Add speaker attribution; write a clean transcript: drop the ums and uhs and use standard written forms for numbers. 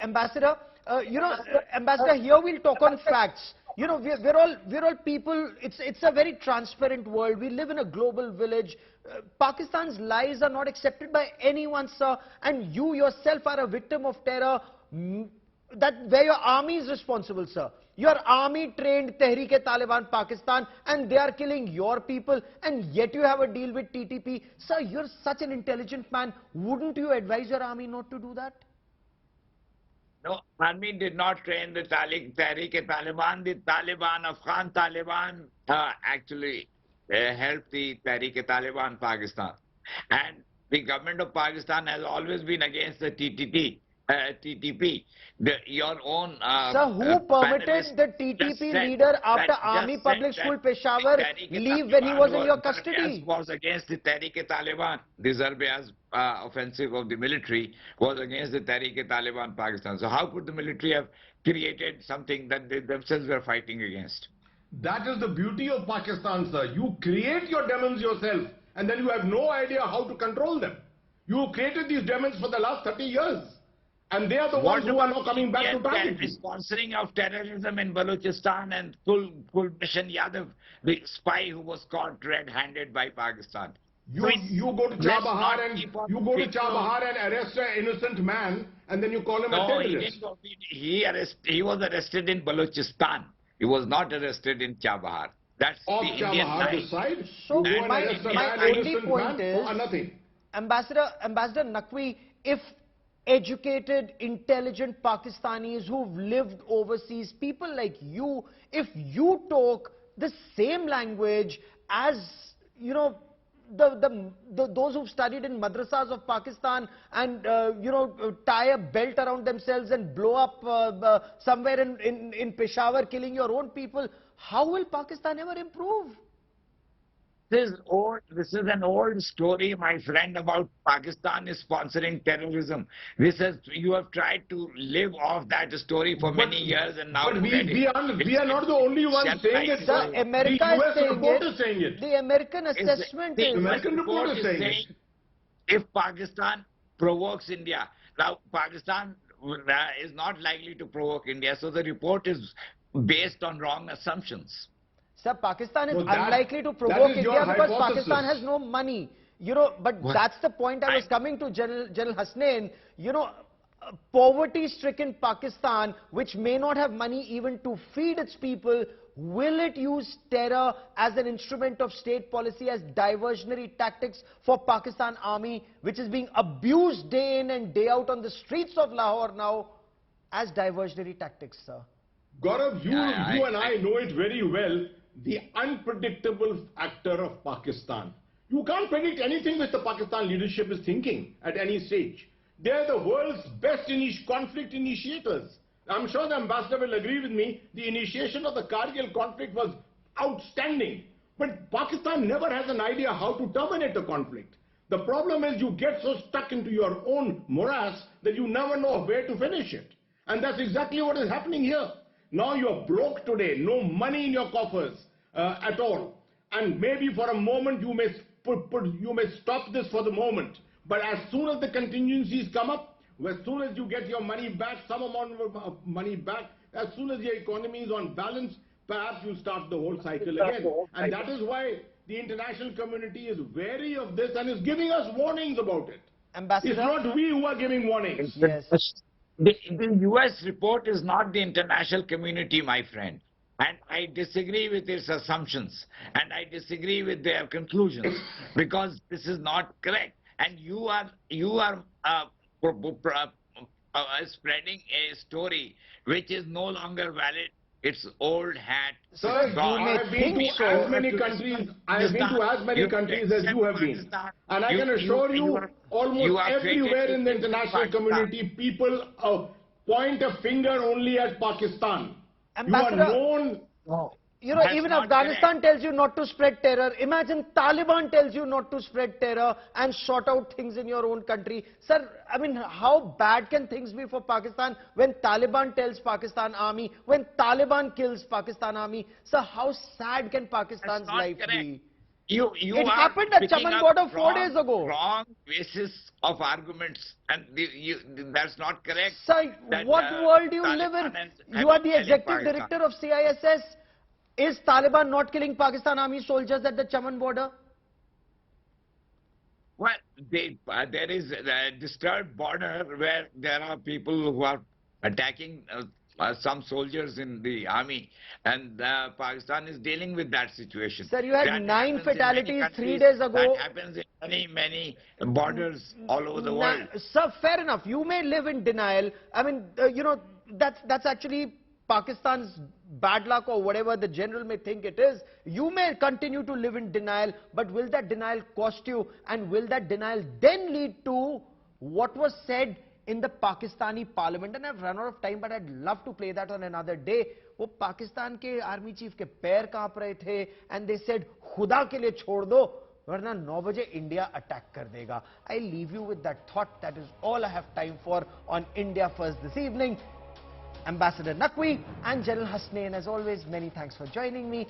Speaker 1: Ambassador, Ambassador, here we'll talk on facts. We're all people. It's a very transparent world. We live in a global village. Pakistan's lies are not accepted by anyone, sir. And you yourself are a victim of terror. Where your army is responsible, sir. Your army trained Tehreek-e-Taliban Pakistan, and they are killing your people, and yet you have a deal with TTP. Sir, you're such an intelligent man. Wouldn't you advise your army not to do that?
Speaker 2: No, army did not train the Tehreek-e-Taliban. The Taliban, Afghan Taliban, actually helped the Tehreek-e-Taliban Pakistan. And the government of Pakistan has always been against the TTP. Your own
Speaker 1: Sir, who permitted the TTP leader after Army Public School Peshawar leave when he was in your custody?
Speaker 2: Was against the Tehreek-e-Taliban. The Zarbiaz offensive of the military was against the Tehreek-e-Taliban Pakistan. So how could the military have created something that they themselves were fighting against?
Speaker 3: That is the beauty of Pakistan, sir. You create your demons yourself, and then you have no idea how to control them. You created these demons for the last 30 years. And they are the ones who are now coming back to target you.
Speaker 2: Sponsoring of terrorism in Balochistan and Kulbhushan Yadav, the spy who was caught red-handed by Pakistan.
Speaker 3: You go to Chabahar and arrest an innocent man, and then you call him a terrorist.
Speaker 2: No, he was arrested in Balochistan. He was not arrested in Chabahar. That's
Speaker 3: of
Speaker 2: the Indian
Speaker 3: side.
Speaker 1: So my only point is,
Speaker 3: nothing.
Speaker 1: Ambassador Naqvi, if educated, intelligent Pakistanis who've lived overseas, people like you, if you talk the same language as, those who've studied in madrasas of Pakistan and, tie a belt around themselves and blow up somewhere in Peshawar, killing your own people, how will Pakistan ever improve?
Speaker 2: This is an old story, my friend, about Pakistan is sponsoring terrorism. You have tried to live off that story for many years, and now
Speaker 3: we are not the only ones saying it.
Speaker 1: The America
Speaker 3: is saying it.
Speaker 1: The American assessment is.
Speaker 3: The American report is saying it.
Speaker 2: If Pakistan provokes India, now Pakistan is not likely to provoke India, so the report is based on wrong assumptions.
Speaker 1: Sir, Pakistan is unlikely to provoke India because Pakistan has no money. But that's the point I was coming to, General Hasnain. Poverty-stricken Pakistan, which may not have money even to feed its people, will it use terror as an instrument of state policy, as diversionary tactics for Pakistan army, which is being abused day in and day out on the streets of Lahore now, as diversionary tactics, sir?
Speaker 3: Gaurav, you and I know it very well. The unpredictable factor of Pakistan. You can't predict anything which the Pakistan leadership is thinking at any stage. They are the world's best conflict initiators. I'm sure the ambassador will agree with me. The initiation of the Kargil conflict was outstanding. But Pakistan never has an idea how to terminate a conflict. The problem is you get so stuck into your own morass that you never know where to finish it. And that's exactly what is happening here. Now you're broke today, no money in your coffers at all. And maybe for a moment you may stop this for the moment. But as soon as the contingencies come up, as soon as you get your money back, some amount of money back, as soon as your economy is on balance, perhaps you start the whole cycle again. And that is why the international community is wary of this and is giving us warnings about it.
Speaker 1: Ambassador?
Speaker 3: It's not we who are giving warnings.
Speaker 1: Yes.
Speaker 2: The US report is not the international community, my friend. And I disagree with its assumptions. And I disagree with their conclusions. Because this is not correct. And you are spreading a story which is no longer valid. It's old hat.
Speaker 3: Sir, I have been to as many countries. I have been to as many countries as you have been. And I can assure you, almost everywhere in the international community, people point a finger only at Pakistan.
Speaker 1: Ambassador,
Speaker 3: you are known.
Speaker 1: Even Afghanistan tells you not to spread terror. Imagine Taliban tells you not to spread terror and sort out things in your own country. Sir, I mean, how bad can things be for Pakistan when Taliban tells Pakistan army, when Taliban kills Pakistan army? Sir, how sad can Pakistan's life be?
Speaker 2: It
Speaker 1: happened at Chaman border 4 days ago.
Speaker 2: Wrong basis of arguments, and that's not correct.
Speaker 1: Sir,
Speaker 2: that,
Speaker 1: what world do you live
Speaker 2: Taliban
Speaker 1: in?
Speaker 2: and
Speaker 1: You are the executive
Speaker 2: Pakistan.
Speaker 1: director of CISS. Is Taliban not killing Pakistan Army soldiers at the Chaman border?
Speaker 2: Well, there is a disturbed border where there are people who are attacking some soldiers in the army, and Pakistan is dealing with that situation.
Speaker 1: Sir, you had
Speaker 2: That
Speaker 1: 9
Speaker 2: happens in
Speaker 1: fatalities
Speaker 2: many
Speaker 1: 3
Speaker 2: countries.
Speaker 1: days ago.
Speaker 2: That happens in many borders all over the world.
Speaker 1: Sir, fair enough. You may live in denial. I mean, you know, that's actually Pakistan's bad luck or whatever the general may think it is. You may continue to live in denial, but will that denial cost you? And will that denial then lead to what was said in the Pakistani parliament? And I've run out of time, but I'd love to play that on another day. वो पाकिस्तान के army chief के पैर कांप रहे थे, and they said, खुदा के लिए छोड़ दो, वरना 9 बजे इंडिया अटैक कर देगा. I leave you with that thought. That is all I have time for on India First this evening. Ambassador Naqvi and General Hasnain, as always, many thanks for joining me.